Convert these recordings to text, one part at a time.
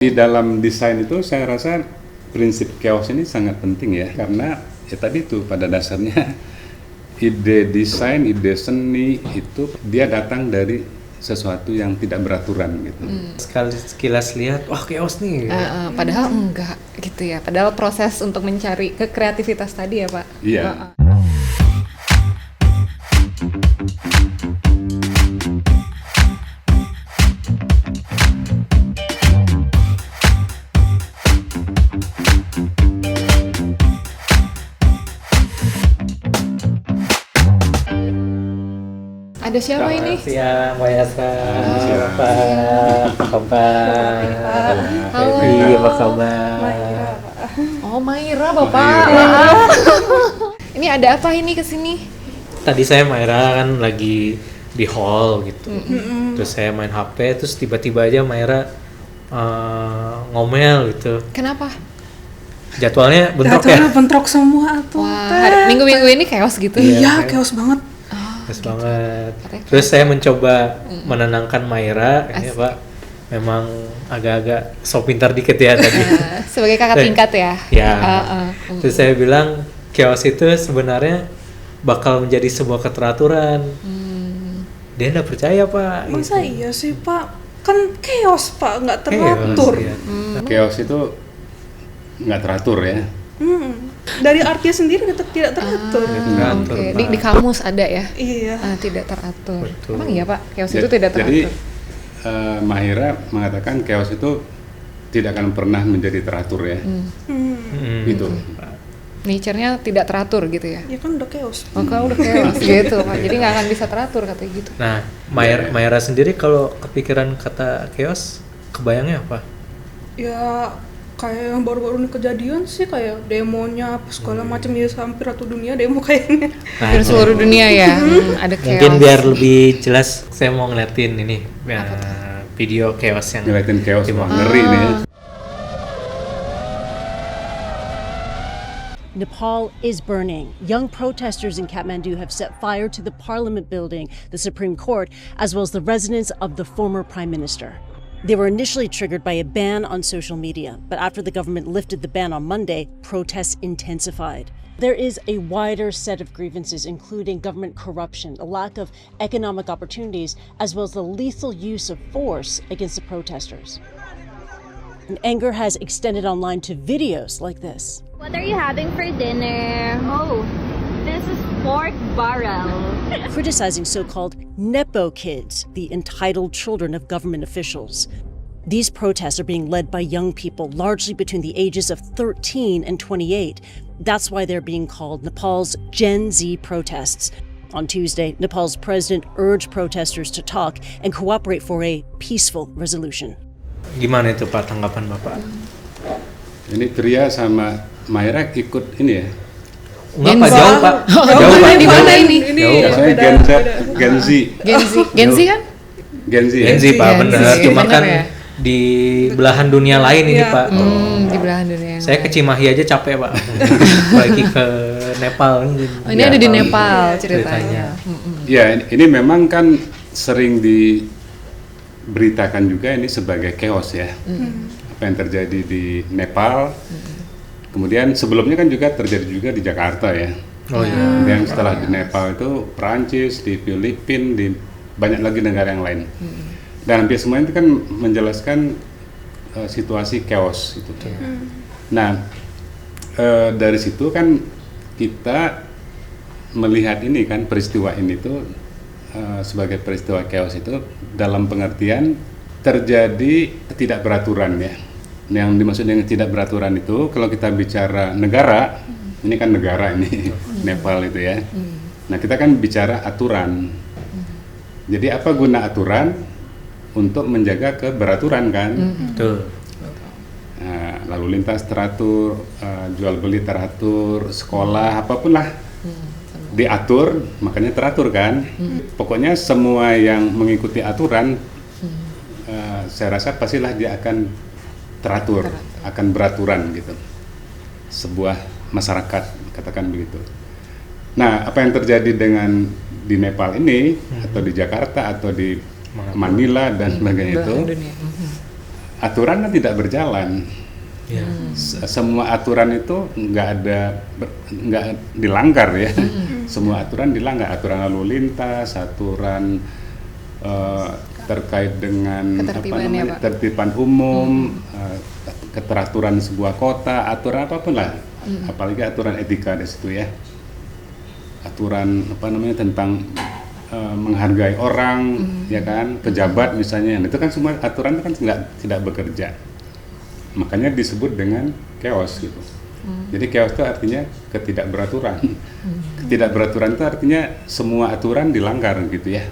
Di dalam desain itu saya rasa prinsip chaos ini sangat penting ya, karena ya tadi itu pada dasarnya ide desain, ide seni itu dia datang dari sesuatu yang tidak beraturan gitu. Sekali sekilas lihat, wah chaos nih. Padahal enggak gitu ya. Padahal proses untuk mencari kekreativitas tadi ya Pak. Iya. Ada siapa ini? Siang, Mbak Yasa. Siang. Apa kabar? Halo. Baby, apa kabar? Oh Maira Bapak. Maaf. Ini ada apa ini kesini? Tadi saya Maira kan lagi di hall gitu. Terus saya main HP, terus tiba-tiba aja Maira ngomel gitu. Kenapa? Jadwalnya bentrok Jadwalnya ya? bentrok semua tuh. Wah, minggu-minggu ini chaos gitu. Iya, chaos banget. Pas banget. Terus saya mencoba menenangkan Maira, ini Pak, memang agak-agak so pintar dikit ya tadi. Sebagai kakak tingkat ya. Ya. Terus saya bilang chaos itu sebenarnya bakal menjadi sebuah keteraturan. Dia nggak percaya Pak. Masa gitu. iya sih Pak? Kan chaos Pak, nggak teratur. Chaos, ya. Chaos itu nggak teratur ya. Dari artinya sendiri tidak teratur. Teratur, Oke. Pak. Di kamus ada ya. Iya. Tidak teratur. Betul. Emang iya Pak, chaos itu tidak teratur. Jadi Mahira mengatakan chaos itu tidak akan pernah menjadi teratur ya. Gitu. Nature-nya tidak teratur gitu ya. Ya kan udah chaos. Oh, kalau udah chaos gitu Pak. Jadi nggak akan bisa teratur katanya gitu. Nah, Maira sendiri kalau kepikiran kata chaos, kebayangnya apa? Ya kayak yang baru-baru ini kejadian sih, kayak demonya apa segala macam, ya hampir satu dunia demo kayaknya. Hampir seluruh dunia ya. Ada chaos. Mungkin biar lebih jelas, saya mau ngeliatin ini video chaos yang Ngeliatin chaos, di wah mana. ngeri nih ya. Nepal is burning. Young protesters in Kathmandu have set fire to the parliament building, the Supreme Court, as well as the residence of the former prime minister. They were initially triggered by a ban on social media, but after the government lifted the ban on Monday, protests intensified. There is a wider set of grievances, including government corruption, a lack of economic opportunities, as well as the lethal use of force against the protesters. And anger has extended online to videos like this. What are you having for dinner? Oh, this is pork barrel. Criticizing so-called Nepo kids, the entitled children of government officials. These protests are being led by young people, largely between the ages of 13 and 28. That's why they're being called Nepal's Gen Z protests. On Tuesday, Nepal's president urged protesters to talk and cooperate for a peaceful resolution. Gimana itu Pak tanggapan Bapak? Ini Tria sama Mahira ikut ini ya. Enggak Pak, jauh Pak. Jauh Pak, di mana ini? Biasanya Gen Z. Gen Z kan? Gen Z ya. Gen Z Pak, Gen bener. Z, Cuma bener kan ya? di belahan dunia lain ini Iya. Pak. Di belahan dunia yang Saya ke lain. Cimahi aja capek Pak. Lagi ke Nepal. Oh, ini ada di Nepal ceritanya. Ya, ini memang kan sering diberitakan juga ini sebagai chaos ya. Apa yang terjadi di Nepal. Kemudian sebelumnya kan juga terjadi juga di Jakarta ya. Oh iya. Kemudian setelah di Nepal itu Perancis, di Filipina, di banyak lagi negara yang lain. Dan hampir semua itu kan menjelaskan situasi chaos itu. Nah, dari situ kan kita melihat ini kan peristiwa ini tuh sebagai peristiwa chaos itu dalam pengertian terjadi ketidakberaturan ya. Yang dimaksud dengan tidak beraturan itu kalau kita bicara negara, ini kan negara ini Nepal itu ya. Nah kita kan bicara aturan. Jadi apa guna aturan? Untuk menjaga keberaturan kan. Betul. Nah, lalu lintas teratur, jual beli teratur, sekolah apapun lah diatur, makanya teratur kan. Pokoknya semua yang mengikuti aturan, saya rasa pastilah dia akan teratur, akan beraturan gitu. Sebuah masyarakat, katakan begitu. Nah, apa yang terjadi dengan di Nepal ini, atau di Jakarta, atau di Manila dan sebagainya itu, Belahan dunia. aturan kan tidak berjalan. Ya. Semua aturan itu nggak dilanggar ya. Semua aturan dilanggar, aturan lalu lintas, aturan terkait dengan Ketertiban ya, Pak. tertiban umum, keteraturan sebuah kota, aturan apapun lah, apalagi aturan etika di situ ya, aturan tentang menghargai orang, ya kan, pejabat misalnya, itu kan semua aturan kan tidak bekerja, makanya disebut dengan chaos gitu. Jadi chaos itu artinya ketidakberaturan. Ketidakberaturan itu artinya semua aturan dilanggar gitu ya.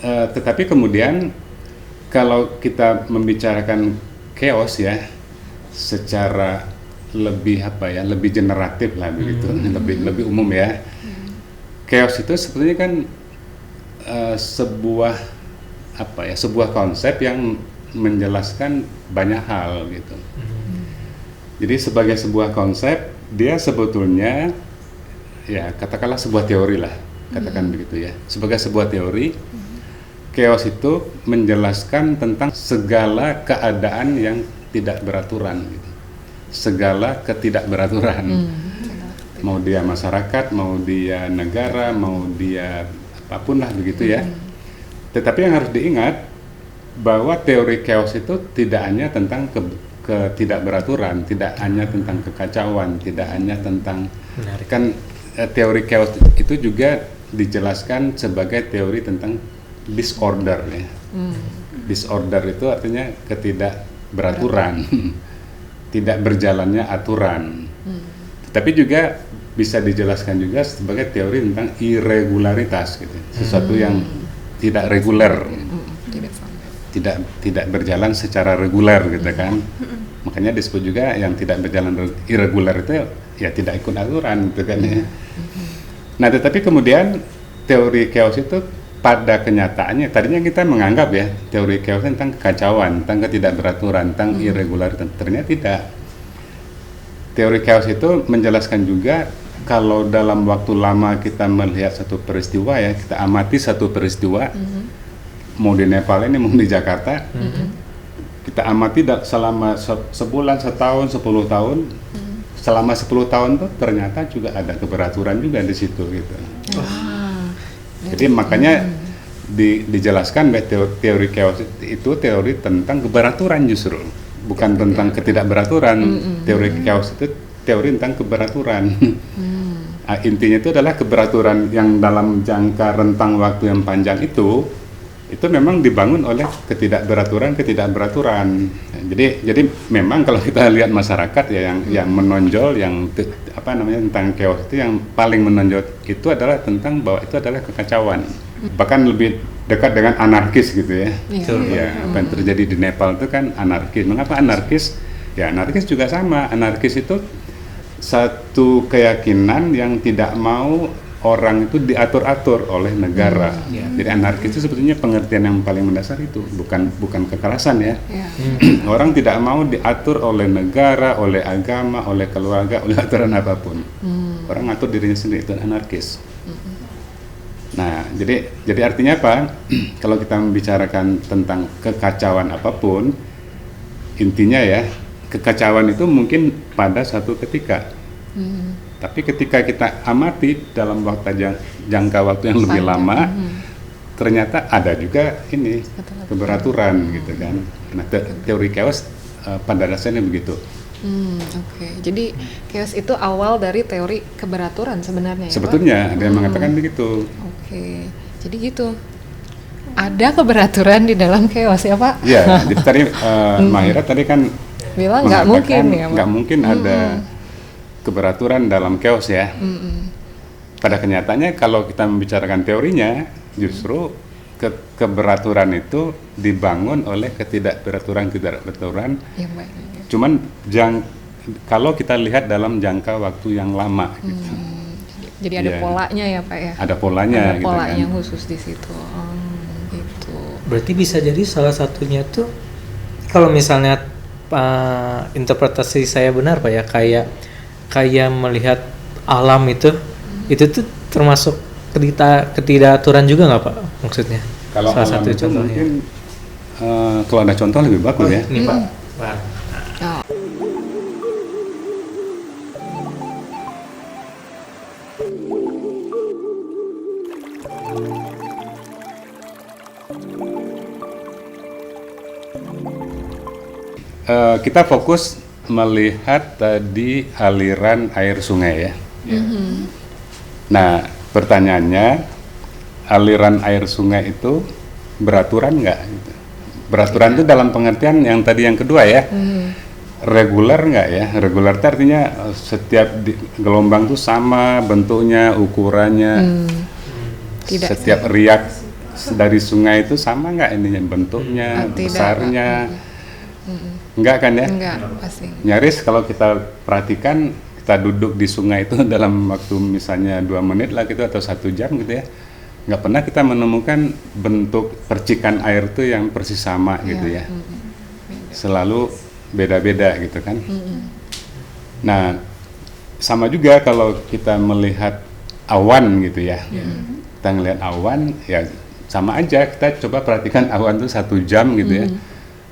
Tetapi kemudian kalau kita membicarakan chaos ya secara lebih lebih generatif lah begitu, lebih umum ya. Chaos itu sebetulnya kan sebuah konsep yang menjelaskan banyak hal gitu. Jadi sebagai sebuah konsep dia sebetulnya ya katakanlah sebuah teori lah, katakan begitu ya. Sebagai sebuah teori, chaos itu menjelaskan tentang segala keadaan yang tidak beraturan gitu. Segala ketidakberaturan. Mau dia masyarakat, mau dia negara, mau dia apapun lah begitu ya. Tetapi yang harus diingat bahwa teori chaos itu tidak hanya tentang ketidakberaturan, tidak hanya tentang kekacauan, tidak hanya tentang teori chaos itu juga dijelaskan sebagai teori tentang disorder ya. Disorder itu artinya ketidakberaturan, tidak berjalannya aturan. Tapi juga bisa dijelaskan juga sebagai teori tentang irregularitas gitu. Sesuatu yang tidak reguler. Tidak berjalan secara reguler gitu kan. Makanya disebut juga yang tidak berjalan irregular itu ya tidak ikut aturan gitu kan ya. Nah, tetapi kemudian teori chaos itu pada kenyataannya tadinya kita menganggap ya teori chaos tentang kekacauan, tentang ketidakberaturan, tentang irregularitas. Ternyata tidak. Teori chaos itu menjelaskan juga kalau dalam waktu lama kita melihat satu peristiwa ya, kita amati satu peristiwa, mau di Nepal ini, mau di Jakarta, kita amati selama sebulan, setahun, 10 tahun, selama 10 tahun tuh ternyata juga ada keberaturan juga di situ gitu. Jadi makanya dijelaskan bahwa teori chaos itu teori tentang keberaturan justru, bukan tentang ketidakberaturan. Teori chaos itu teori tentang keberaturan. Intinya itu adalah keberaturan yang dalam jangka rentang waktu yang panjang itu memang dibangun oleh ketidakberaturan. Jadi memang kalau kita lihat masyarakat ya yang menonjol tentang chaos itu yang paling menonjol itu adalah tentang bahwa itu adalah kekacauan. Bahkan lebih dekat dengan anarkis gitu ya. Ya, apa yang terjadi di Nepal itu kan anarkis. Mengapa anarkis? Ya anarkis juga sama. Anarkis itu satu keyakinan yang tidak mau orang itu diatur-atur oleh negara. Jadi anarkis itu sebetulnya pengertian yang paling mendasar itu, bukan kekerasan ya. Orang tidak mau diatur oleh negara, oleh agama, oleh keluarga, oleh aturan apapun. Orang ngatur dirinya sendiri, itu anarkis. Nah, jadi artinya apa? Kalau kita membicarakan tentang kekacauan apapun, intinya ya, kekacauan itu mungkin pada suatu ketika. Tapi ketika kita amati dalam jangka waktu yang lebih lama, ternyata ada juga ini keberaturan gitu kan. Nah, teori chaos pada dasarnya begitu. Oke. Jadi chaos itu awal dari teori keberaturan sebenarnya ya, sebetulnya Pak? ada yang mengatakan begitu. Oke. Jadi gitu. Ada keberaturan di dalam chaos ya, Pak? Ya, jadi tadi Mahira tadi kan bilang nggak mungkin ya, Pak? Nggak mungkin ada keberaturan dalam chaos ya. Pada kenyataannya kalau kita membicarakan teorinya, justru keberaturan itu dibangun oleh ketidakberaturan. Ya, Pak. Cuman kalau kita lihat dalam jangka waktu yang lama gitu. Jadi ada polanya ya, Pak ya? Ada polanya ada gitu polanya kan. khusus di situ. Gitu. Berarti bisa jadi salah satunya tuh kalau misalnya interpretasi saya benar Pak ya, kayak melihat alam itu tuh termasuk ketidakaturan juga nggak Pak maksudnya? Kalau salah alam satu itu contohnya. mungkin Kalau ada contoh lebih bagus ya. Ini Pak. Wah. Oh. Kita fokus melihat tadi aliran air sungai ya. Nah, pertanyaannya, aliran air sungai itu beraturan nggak? Gitu. Beraturan itu dalam pengertian yang tadi yang kedua ya. Reguler nggak ya? Reguler itu artinya setiap gelombang itu sama bentuknya, ukurannya. Tidak. Setiap riak dari sungai itu sama nggak ininya bentuknya, Tidak, besarnya? Enggak kan ya? Enggak, pasti. Nyaris kalau kita perhatikan, kita duduk di sungai itu dalam waktu misalnya 2 menit lah gitu atau 1 jam gitu ya, nggak pernah kita menemukan bentuk percikan air itu yang persis sama gitu ya. Selalu beda-beda gitu kan. Nah, sama juga kalau kita melihat awan gitu ya. Kita ngelihat awan ya sama aja, kita coba perhatikan awan itu 1 jam gitu ya.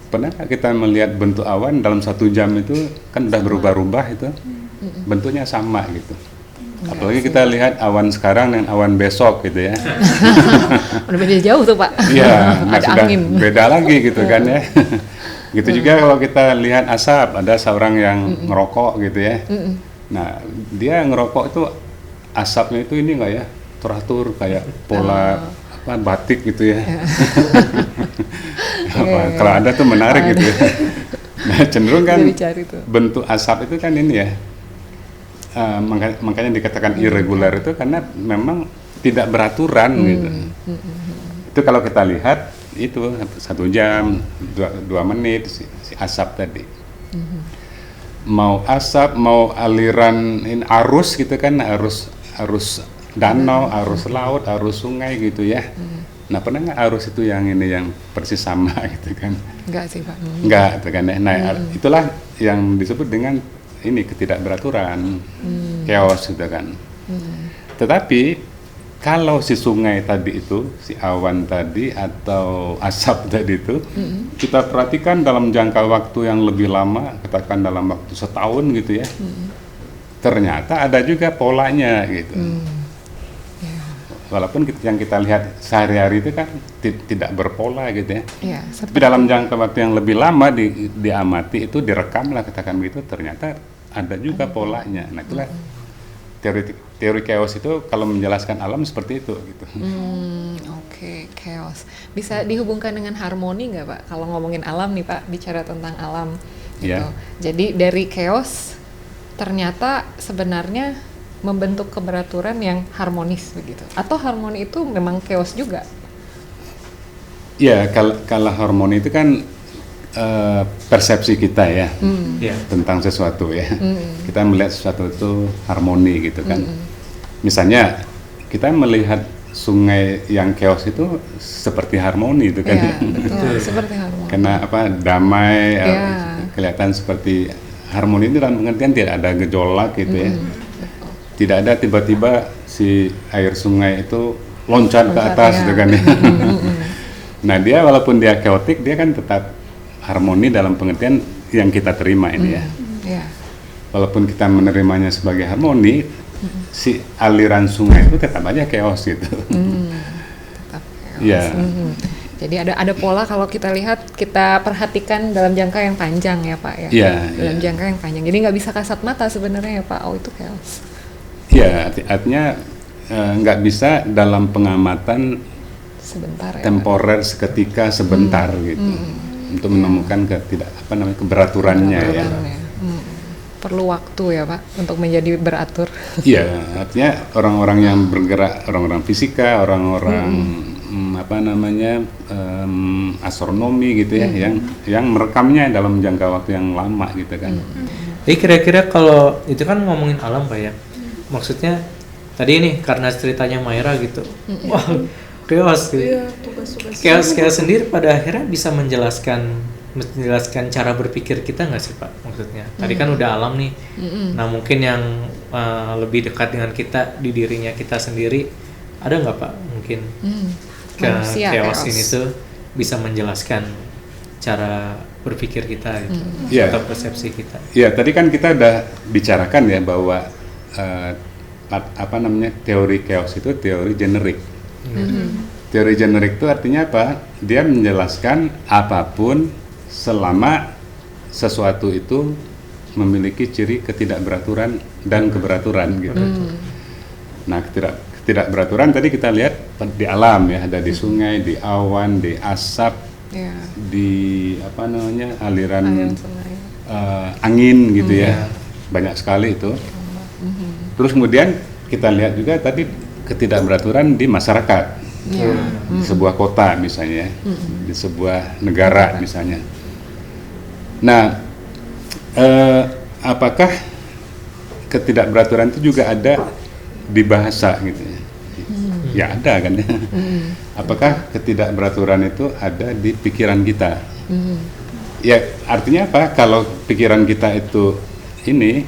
Pernah kita melihat bentuk awan dalam 1 jam itu kan udah berubah-ubah itu, bentuknya sama gitu. Apalagi kita lihat awan sekarang dan awan besok gitu ya. Udah beda jauh tuh Pak. Iya, nah Ada sudah angin. beda lagi gitu kan ya. Gitu juga kalau kita lihat asap, ada seorang yang ngerokok gitu ya. Nah, dia ngerokok itu asapnya itu ini nggak ya, teratur kayak pola apa batik gitu ya. Kalau ada tuh menarik gitu ya. Nah, cenderung kan Dicari tuh. bentuk asap itu kan ini ya. Makanya dikatakan irregular itu karena memang tidak beraturan gitu. Itu kalau kita lihat itu 1 jam, 2 menit si asap tadi. Mau asap, mau aliran arus gitu kan, arus danau, arus laut, arus sungai gitu ya. Nah, pernah nggak arus itu yang ini yang persis sama gitu kan? Enggak sih Pak. Enggak, itu kan ya. Nah, itulah yang disebut dengan ini ketidakberaturan, chaos gitu kan. Tetapi kalau si sungai tadi itu, si awan tadi atau asap tadi itu, kita perhatikan dalam jangka waktu yang lebih lama, katakan dalam waktu setahun gitu ya, ternyata ada juga polanya gitu. Walaupun yang kita lihat sehari-hari itu kan tidak berpola gitu ya. Iya, Tapi dalam jangka waktu yang lebih lama diamati itu direkam lah katakan begitu, ternyata ada juga polanya. Nah, itulah teori chaos itu kalau menjelaskan alam seperti itu gitu. Oke, chaos. Bisa dihubungkan dengan harmoni nggak Pak? Kalau ngomongin alam nih Pak, bicara tentang alam gitu. Iya. Jadi dari chaos ternyata sebenarnya membentuk keberaturan yang harmonis begitu. Atau harmoni itu memang chaos juga? Ya, kalau harmoni itu kan persepsi kita ya tentang sesuatu ya. Kita melihat sesuatu itu harmoni gitu kan. Misalnya kita melihat sungai yang chaos itu seperti harmoni itu kan. Iya, betul. Seperti harmoni. Karena apa, damai, Iya. kelihatan seperti harmoni itu dalam pengertian tidak ada gejolak gitu ya. Tidak ada tiba-tiba si air sungai itu loncat ke atas gitu kan ya. Nah, dia walaupun dia chaotic, dia kan tetap harmoni dalam pengertian yang kita terima ini ya. Iya. Walaupun kita menerimanya sebagai harmoni, si aliran sungai itu tetap aja chaos gitu. Tetap chaos. Iya. Jadi ada pola kalau kita lihat, kita perhatikan dalam jangka yang panjang ya Pak ya. Iya, Dalam iya. jangka yang panjang. Jadi nggak bisa kasat mata sebenarnya ya Pak. Oh, itu chaos. Ya, artinya nggak bisa dalam pengamatan Sebentar ya. temporer seketika sebentar gitu untuk menemukan keberaturannya ya. Beraturannya. Perlu waktu ya Pak untuk menjadi beratur. Iya, artinya orang-orang yang bergerak, orang-orang fisika, orang-orang astronomi gitu ya, yang merekamnya dalam jangka waktu yang lama gitu kan. Jadi kira-kira kalau itu kan ngomongin alam Pak ya, maksudnya tadi nih karena ceritanya Maira gitu, wah chaos gitu. Iya, tugas-tugas. Chaos sendiri pada akhirnya bisa menjelaskan cara berpikir kita nggak sih Pak? Maksudnya tadi kan udah alam nih, nah mungkin yang lebih dekat dengan kita di dirinya kita sendiri, ada nggak Pak mungkin Manusia, chaos chaos. ini tuh bisa menjelaskan cara berpikir kita gitu, Iya. atau persepsi kita. Ya, tadi kan kita udah bicarakan ya bahwa teori chaos itu teori generik. Teori generik itu artinya apa? Dia menjelaskan apapun selama sesuatu itu memiliki ciri ketidakberaturan dan keberaturan gitu. Nah, ketidakberaturan tadi kita lihat di alam ya, ada di sungai, di awan, di asap, Ya. di aliran sungai. angin gitu ya, banyak sekali itu. Terus kemudian kita lihat juga tadi ketidakberaturan di masyarakat, di sebuah kota misalnya, di sebuah negara misalnya. Nah, apakah ketidakberaturan itu juga ada di bahasa gitu ya? Ya ada kan ya. Apakah ketidakberaturan itu ada di pikiran kita? Ya artinya apa? Kalau pikiran kita itu ini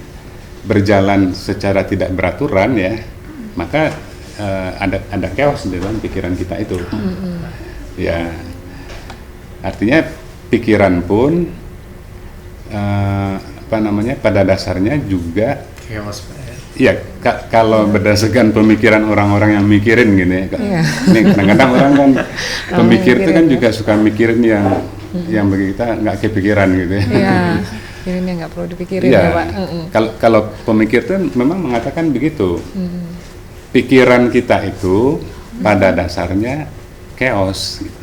berjalan secara tidak beraturan ya, maka ada chaos di dalam pikiran kita itu. Ya artinya pikiran pun pada dasarnya juga Chaos, Pak, ya. iya, kalau berdasarkan pemikiran orang-orang yang mikirin gitu ya. Iya. Ini kadang-kadang orang kan pemikir itu kan mikirin, juga suka mikirin yang bagi kita nggak kepikiran gitu ya. Iya. Ini nggak perlu dipikirin Iya. ya, Pak. Kalau pemikir itu memang mengatakan begitu. Pikiran kita itu pada dasarnya chaos gitu.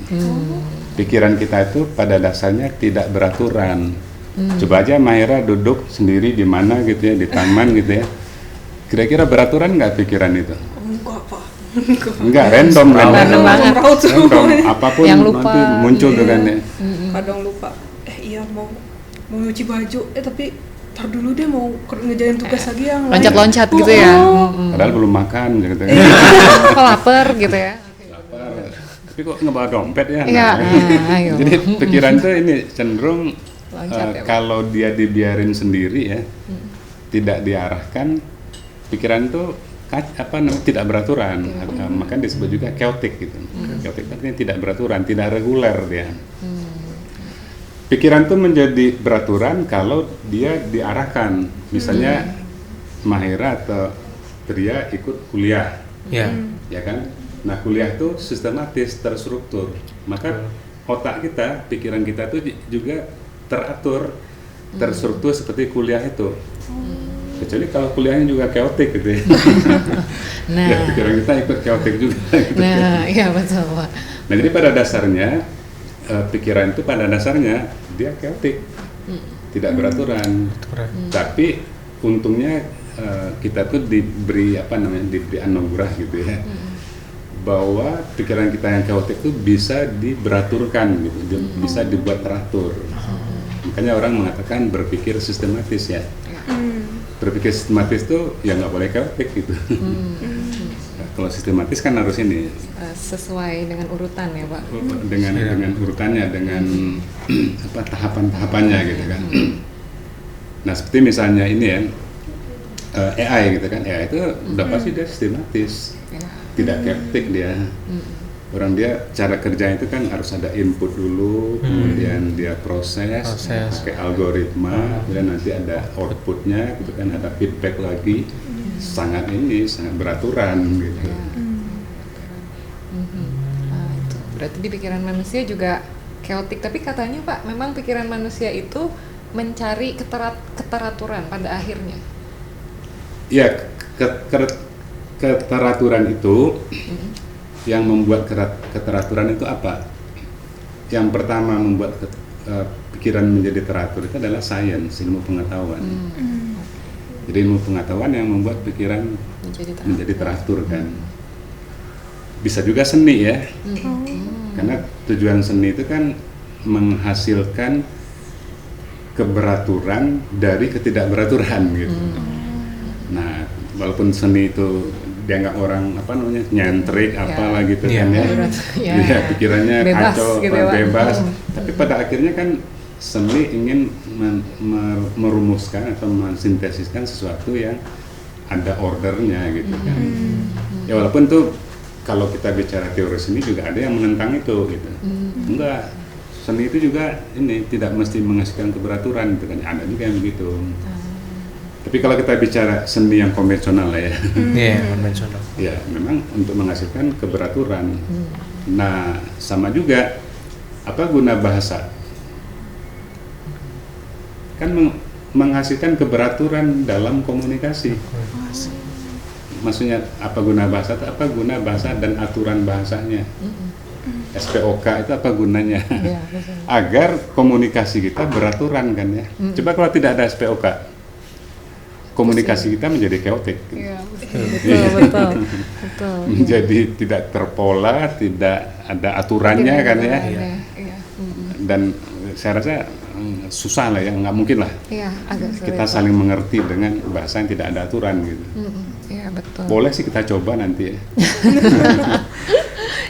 Pikiran kita itu pada dasarnya tidak beraturan. Coba aja Mahira duduk sendiri di mana gitu ya, di taman gitu ya. Kira-kira beraturan nggak pikiran itu? Enggak, Pak. Enggak, random. Random banget. Random, apapun Yang lupa. nanti muncul tuh kan ya. Kadang lupa. Iya mau nyuci baju, tapi tar dulu deh mau ngejalan tugas lagi yang lain. Loncat-loncat gitu ya. Padahal belum makan gitu kan. Kok lapar gitu ya. Lapar. Tapi kok ngebawa dompet ya? Iya, Nah, ayo. Jadi pikiran tuh ini cenderung Loncat ya, Pak. kalau dia dibiarin sendiri ya, tidak diarahkan, pikiran tuh tidak beraturan. Maka disebut juga chaotic gitu. Chaotic artinya tidak beraturan, tidak reguler dia. Pikiran tuh menjadi beraturan kalau dia diarahkan. Misalnya Mahira atau Tria ikut kuliah, Ya. ya kan? Nah, kuliah itu sistematis, terstruktur. Maka otak kita, pikiran kita tuh juga teratur, terstruktur seperti kuliah itu. Kecuali kalau kuliahnya juga chaotic gitu ya. Nah. Ya, pikiran kita ikut chaotic juga. Gitu. Nah, iya betul, Pak. Nah, jadi pada dasarnya pikiran itu pada dasarnya dia chaotic, tidak beraturan. Tapi untungnya kita tuh diberi anugerah gitu ya, bahwa pikiran kita yang chaotic itu bisa diberaturkan gitu, bisa dibuat teratur. Makanya orang mengatakan berpikir sistematis ya. Berpikir sistematis tuh ya nggak boleh chaotic gitu. Nah, kalau sistematis kan harus ini Sesuai dengan urutan ya, Pak. dengan urutannya, dengan tahapan-tahapannya gitu kan. Nah seperti misalnya ini ya, AI gitu kan, AI itu udah pasti dia sistematis, tidak chaotic dia. Orang dia cara kerjanya itu kan harus ada input dulu, kemudian dia proses. Pakai algoritma, kemudian nanti ada outputnya gitu kan, ada feedback lagi. Sangat beraturan gitu. Nah, itu berarti di pikiran manusia juga chaotic, tapi katanya Pak, memang pikiran manusia itu mencari keteraturan pada akhirnya. Ya, keteraturan itu yang membuat keteraturan itu apa? Yang pertama membuat pikiran menjadi teratur itu adalah sains, ilmu pengetahuan. Jadi ilmu pengetahuan yang membuat pikiran menjadi teratur kan. Bisa juga seni ya, karena tujuan seni itu kan menghasilkan keberaturan dari ketidakberaturan gitu. Nah, walaupun seni itu dianggap orang nyentrik apalah gitu kan ya, ya pikirannya bebas, kacau, gitu ya, Pak. bebas. Tapi pada akhirnya kan seni ingin merumuskan atau mensintesiskan sesuatu yang ada ordernya gitu kan. Ya walaupun tuh kalau kita bicara teori seni juga ada yang menentang itu gitu. Enggak, seni itu juga ini tidak mesti menghasilkan keberaturan gitu kan, ada juga yang begitu. Tapi kalau kita bicara seni yang konvensional lah ya, Iya, konvensional. ya memang untuk menghasilkan keberaturan. Nah sama juga apa guna bahasa? Kan menghasilkan keberaturan dalam komunikasi. Maksudnya apa guna bahasa? Apa guna bahasa dan aturan bahasanya? SPOK itu apa gunanya? Iya, betul. Agar komunikasi kita beraturan kan ya. Coba kalau tidak ada SPOK, komunikasi kita menjadi chaotic. Iya, betul. Menjadi tidak terpola, tidak ada aturannya kan ya. Iya. Dan saya rasa susah lah ya, nggak mungkin lah Iya, agak sulit. kita saling mengerti dengan bahasa yang tidak ada aturan gitu. Iya, betul. Boleh sih kita coba nanti ya.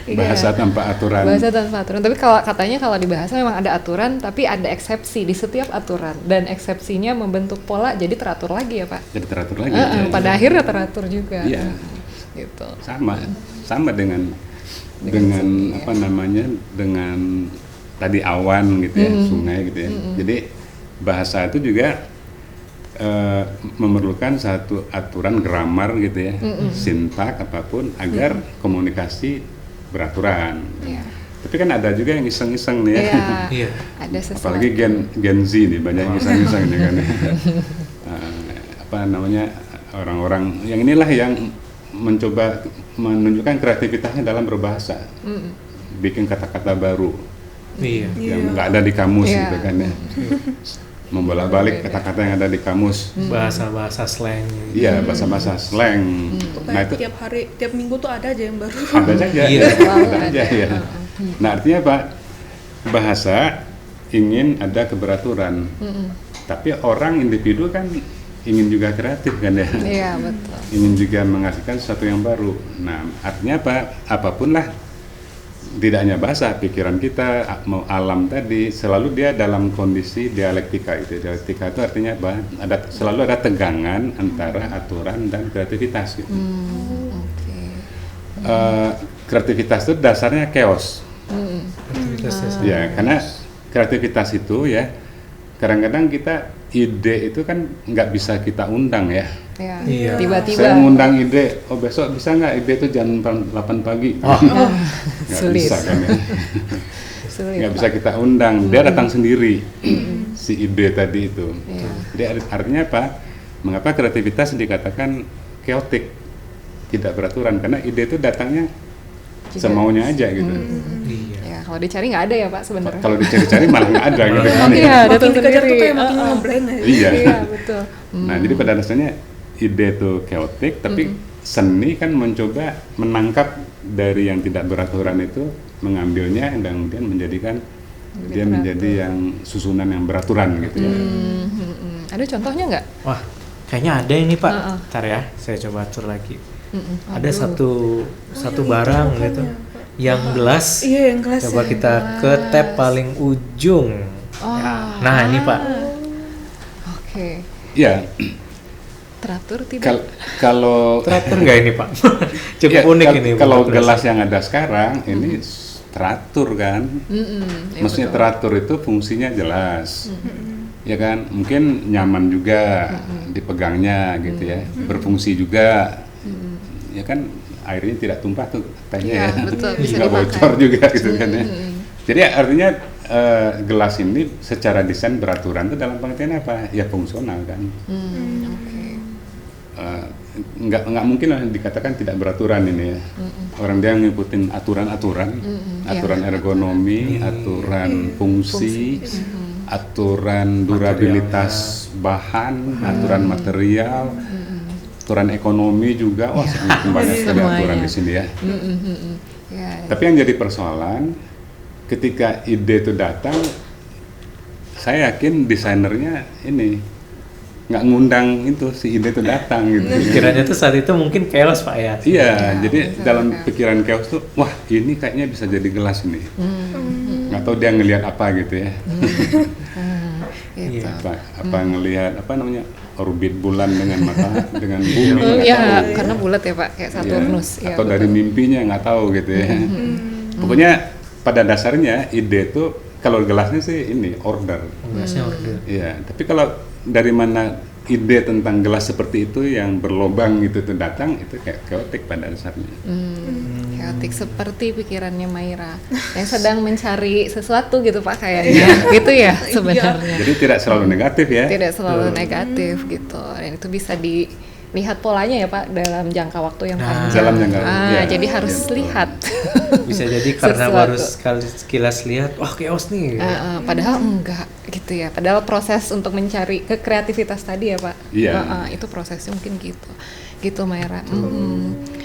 Iya. Bahasa tanpa aturan. Bahasa tanpa aturan. Tapi kalau katanya kalau di bahasa memang ada aturan, tapi ada eksepsi di setiap aturan, dan eksepsinya membentuk pola jadi teratur lagi ya Pak. Jadi teratur lagi. Ya. Pada akhirnya teratur juga. Iya. Gitu. Sama dengan apa namanya, dengan tadi awan gitu ya, sungai gitu ya. Jadi bahasa itu juga memerlukan satu aturan grammar gitu ya, sintak apapun agar komunikasi beraturan. Iya. Tapi kan ada juga yang iseng-iseng nih ya. Iya. Ada sesuatu. Apalagi Gen Z nih, banyak yang iseng-iseng nih kan. Apa namanya, orang-orang yang inilah yang mencoba menunjukkan kreativitasnya dalam berbahasa. Bikin kata-kata baru Iya. yang nggak ada di kamus Iya. gitu kan ya. Membolak-balik kata-kata yang ada di kamus. Bahasa-bahasa slang. Iya, bahasa-bahasa slang. Nah Kayak itu tiap minggu tuh ada aja yang baru. ada saja, Iya. ada aja ya. Nah artinya apa? Bahasa ingin ada keberaturan, tapi orang individu kan ingin juga kreatif kan ya. Iya, betul. Ingin juga menghasilkan sesuatu yang baru. Nah artinya apa? Apapun lah, tidak hanya bahasa, pikiran kita, mau alam tadi, selalu dia dalam kondisi dialektika itu. Dialektika itu artinya apa? Selalu ada tegangan antara aturan dan kreativitas gitu. Oke. Kreativitas itu dasarnya chaos. Aktivitasnya Ya, karena kreativitas itu ya, kadang-kadang kita ide itu kan nggak bisa kita undang ya. Ya. Iya. Tiba-tiba. Saya ngundang ide, oh besok bisa nggak ide itu jam 8 pagi? Nggak Sulit. bisa kan ya. Sulit. Nggak bisa kita undang, dia datang sendiri si ide tadi itu. Iya. Jadi artinya apa? Mengapa kreativitas dikatakan chaotic, tidak beraturan? Karena ide itu datangnya Juga. semaunya aja gitu. Iya. Ya, kalau dicari nggak ada ya Pak sebenarnya. Kalau dicari-cari malah nggak ada gitu kan. Iya, ya. datang Makin dikejar tuh sendiri. kayak makin ngeblank aja. Iya. Iya, betul. Nah, jadi pada dasarnya ide itu chaotic, tapi seni kan mencoba menangkap dari yang tidak beraturan itu, mengambilnya dan kemudian menjadikan dia menjadi yang susunan yang beraturan gitu ya. Ada contohnya nggak? Wah, kayaknya ada ini Pak. Heeh. Ntar ya, saya coba atur lagi. Ada Aduh. satu barang gitu, yang gelas. Iya, yang gelas. Coba ya. kita ke tab paling ujung. Ya. Nah ini Pak. Oke. Ya, Teratur tidak? kalau Teratur nggak ini Pak? Cukup ya, unik ini. kalau bentuk gelas yang ada sekarang ini teratur kan. Ya, Maksudnya betul. teratur itu fungsinya jelas. Ya kan, mungkin nyaman juga dipegangnya gitu ya, berfungsi juga. Ya kan, airnya tidak tumpah tuh tehnya Iya, ya. betul, bisa Nggak dimakan. bocor juga gitu kan ya. Jadi artinya gelas ini secara desain beraturan itu dalam pengertian apa? Ya fungsional kan. Oke. Nggak mungkin lah dikatakan tidak beraturan ini ya. Orang dia ngikutin aturan-aturan, aturan ergonomi, aturan fungsi, aturan durabilitas bahan, aturan material, aturan ekonomi juga. Wah, semakin banyak sekali Semuanya. aturan di sini ya. Ya, Tapi yang jadi persoalan ketika ide itu datang, saya yakin desainernya ini nggak ngundang itu si ide itu datang gitu. Pikirannya tuh saat itu mungkin chaos Pak ya. Iya, jadi bisa dalam chaos. pikiran chaos tuh, wah ini kayaknya bisa jadi gelas ini. Nggak tahu dia ngelihat apa gitu ya. gitu. Iya. Apa ngelihat apa namanya orbit bulan dengan mata dengan bumi. nggak Ya, tahu. karena bulat ya Pak, kayak Iya. Saturnus. Ya, Atau dari betul. mimpinya nggak tahu gitu ya. Pokoknya pada dasarnya ide itu kalau gelasnya sih ini order. Gelasnya order. Iya, tapi kalau dari mana ide tentang gelas seperti itu yang berlobang itu tuh datang, itu kayak chaotic pada dasarnya. Chaotic seperti pikirannya Maira yang sedang mencari sesuatu gitu Pak kayaknya. Gitu ya sebenarnya. Jadi tidak selalu negatif ya. Tidak selalu negatif gitu. Dan itu bisa dilihat polanya ya Pak dalam jangka waktu yang panjang. Dalam jangka, ya. Jadi harus Ya, betul. lihat. Bisa jadi karena Sesuatu. baru sekali sekilas lihat, wah chaos nih. Padahal enggak gitu ya. Padahal proses untuk mencari kreativitas tadi ya Pak. Iya. Itu prosesnya mungkin gitu. Gitu Maira.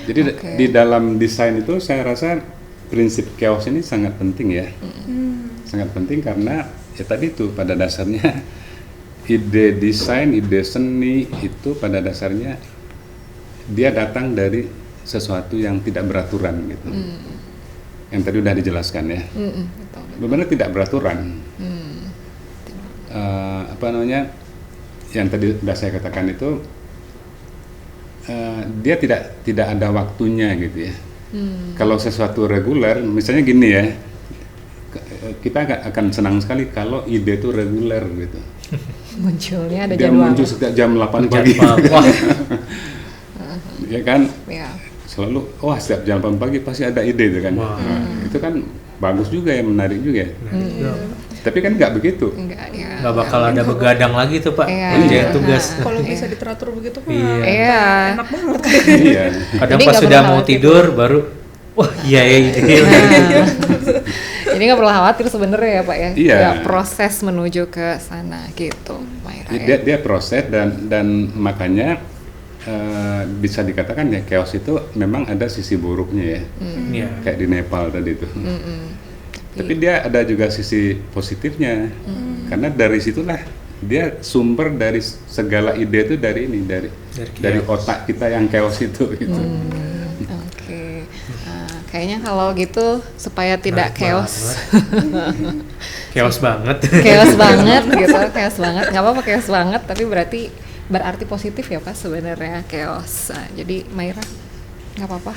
Jadi Oke. di dalam desain itu saya rasa prinsip chaos ini sangat penting ya. Sangat penting karena ya tadi itu pada dasarnya ide desain, ide seni itu pada dasarnya dia datang dari sesuatu yang tidak beraturan gitu. Yang tadi udah dijelaskan ya. Betul. Benar tidak beraturan. Apa namanya? Yang tadi sudah saya katakan itu dia tidak ada waktunya gitu ya. Kalau sesuatu reguler, misalnya gini ya, kita akan senang sekali kalau ide itu reguler gitu. Munculnya ada Dia jadwal. muncul setiap jam 8 pagi. Wah, Ya kan? Ya. Selalu, wah setiap jam 8 pagi pasti ada ide itu kan. Wah. Nah, itu kan bagus juga ya, menarik juga ya. Tapi kan nggak begitu. Enggak ya. nggak bakal ada begadang lagi tuh Pak. Iya. Kerjain tugas. Kalau bisa diteratur begitu mah Iya. Iya. enak banget. Iya. Kadang Jadi pas nggak sudah perlu mau khawatir. tidur baru, wah iya ya ide. Jadi nggak perlu khawatir sebenarnya ya Pak ya. Iya. Ya, proses menuju ke sana gitu, Maira. Dia proses dan makanya bisa dikatakan ya chaos itu memang ada sisi buruknya ya. Iya. Kayak di Nepal tadi itu. Tapi dia ada juga sisi positifnya. Karena dari situlah dia sumber dari segala ide itu dari ini dari otak kita yang chaos itu gitu. Oke. Nah, kayaknya kalau gitu supaya tidak Menarik chaos. Chaos banget. Chaos banget gitu, chaos banget. Nggak apa-apa chaos banget, tapi berarti positif ya Pak sebenarnya chaos. Nah, jadi Maira nggak apa-apa.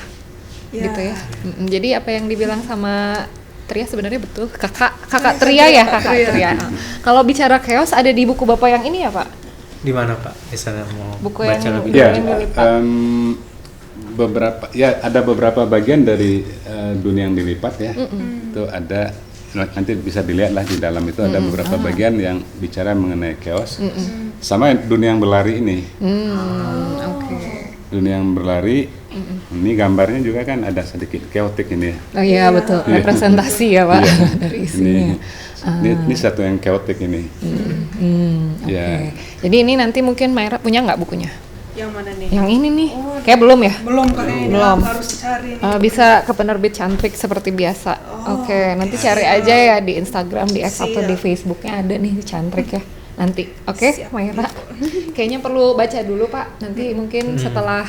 Ya. Gitu ya. Jadi apa yang dibilang sama Tria sebenarnya betul. Kakak Tria ya, kakak Tria. Kalau bicara chaos ada di buku Bapak yang ini ya, Pak? Di mana Pak? Misalnya mau Buku baca yang- lebih Ya, Yang dilipat. ada beberapa bagian dari dunia yang dilipat ya. Itu ada nanti bisa dilihat lah di dalam itu ada beberapa bagian yang bicara mengenai chaos. Sama dunia yang berlari ini. Oke. Dunia yang berlari ini gambarnya juga kan ada sedikit chaotic ini ya. Oh iya betul, representasi ya Pak dari isinya. Ini satu yang chaotic ini. Oke. Ya. Jadi ini nanti mungkin Maira punya nggak bukunya? Yang mana nih? Yang ini nih, kayak belum ya? Belum kayaknya. Belum. Harus cari nih. Bisa ke penerbit Cantik seperti biasa. Oke, nanti cari aja ya di Instagram, di X atau di Facebooknya ada nih Cantik ya. Nanti, oke, Maira. Kayaknya perlu baca dulu Pak. Nanti mungkin setelah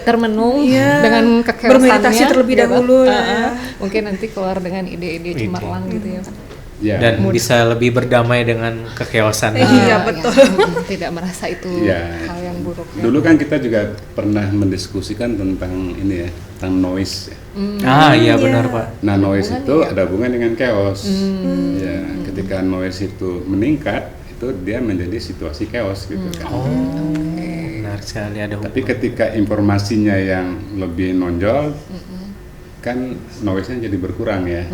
termenung dengan kekeosannya, bermeditasi terlebih gitu. dahulu ya. Mungkin nanti keluar dengan ide-ide cemerlang gitu ya Pak. Ya. dan bisa lebih berdamai dengan kekeosan. Iya, betul. Tidak merasa itu Ya. hal yang buruk. Ya. Dulu kan kita juga pernah mendiskusikan tentang ini ya, tentang noise. Iya benar Pak. Nah, noise itu ada hubungan dengan chaos. Ya, ketika noise itu meningkat, itu dia menjadi situasi chaos gitu kan. Benar sekali ada Tapi hubungan. ketika informasinya yang lebih nonjol, kan noise-nya jadi berkurang ya.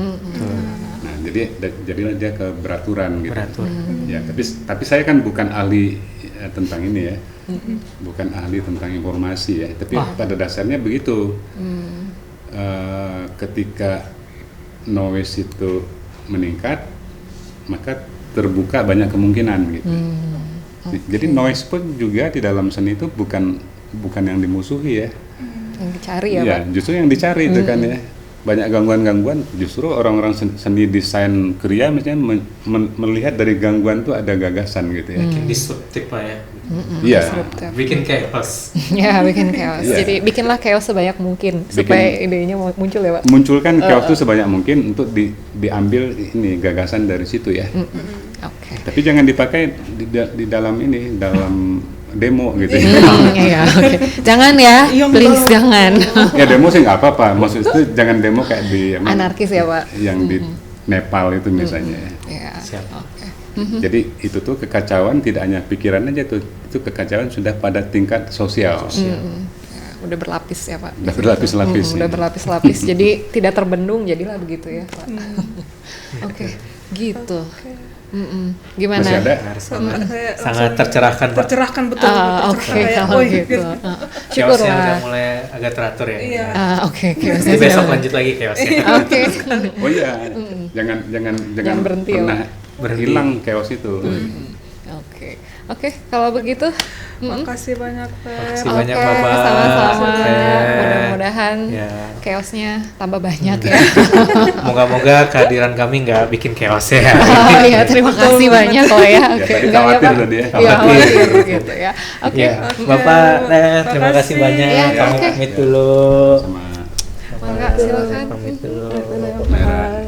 Nah, jadilah dia ke beraturan gitu. Beratur. Ya, tapi saya kan bukan ahli tentang ini ya. Bukan ahli tentang informasi ya, tapi pada dasarnya begitu. Ketika noise itu meningkat, maka terbuka banyak kemungkinan gitu. Jadi noise pun juga di dalam seni itu bukan yang dimusuhi ya. Yang dicari ya Iya, Pak. justru yang dicari itu kan ya. Banyak gangguan-gangguan, justru orang-orang seni desain kriya misalnya melihat dari gangguan itu ada gagasan gitu ya. Disruptif Pak ya. Iya. Bikin chaos. Ya, bikin chaos. Iya. Jadi bikinlah chaos sebanyak mungkin supaya idenya muncul ya Pak. Munculkan chaos itu sebanyak mungkin untuk diambil ini gagasan dari situ ya. Oke. Tapi jangan dipakai di dalam demo gitu ya. Iya, oke. Jangan ya, please jangan. Ya demo sih nggak apa-apa. Maksud itu jangan demo kayak di Anarkis ya Pak. yang di Nepal itu misalnya. Ya. Siap. Oke. Jadi itu tuh kekacauan tidak hanya pikiran aja tuh, itu kekacauan sudah pada tingkat sosial. Ya, udah berlapis ya Pak. Udah berlapis-lapis. Udah berlapis-lapis. Jadi tidak terbendung jadilah begitu ya Pak. Oke, gitu. Gimana? Masih ada? Sangat tercerahkan, Pak. Tercerahkan betul. Oke, kalau gitu. Chaosnya Syukurlah. udah mulai agak teratur ya. Iya. Oke. Jadi besok lanjut lagi chaosnya. Oke. Oh iya, jangan berhenti ya, pernah hilang chaos itu. Oke, kalau begitu Makasih banyak, Pak. Makasih oke, banyak, Bapak. sama-sama. Sukses. Mudah-mudahan Ya. chaosnya tambah banyak ya. Moga-moga kehadiran kami nggak bikin chaos ya. Oh iya, terima kasih banyak loh ya. Ya, Oke, tadi enggak khawatir Pak? tadi ya. Iya, khawatir gitu ya. Oke. Ya, Bapak, terima kasih Makasih. banyak. Ya, Kami oke. pamit dulu. Sama Mangga silakan. Pamit dulu. Merah.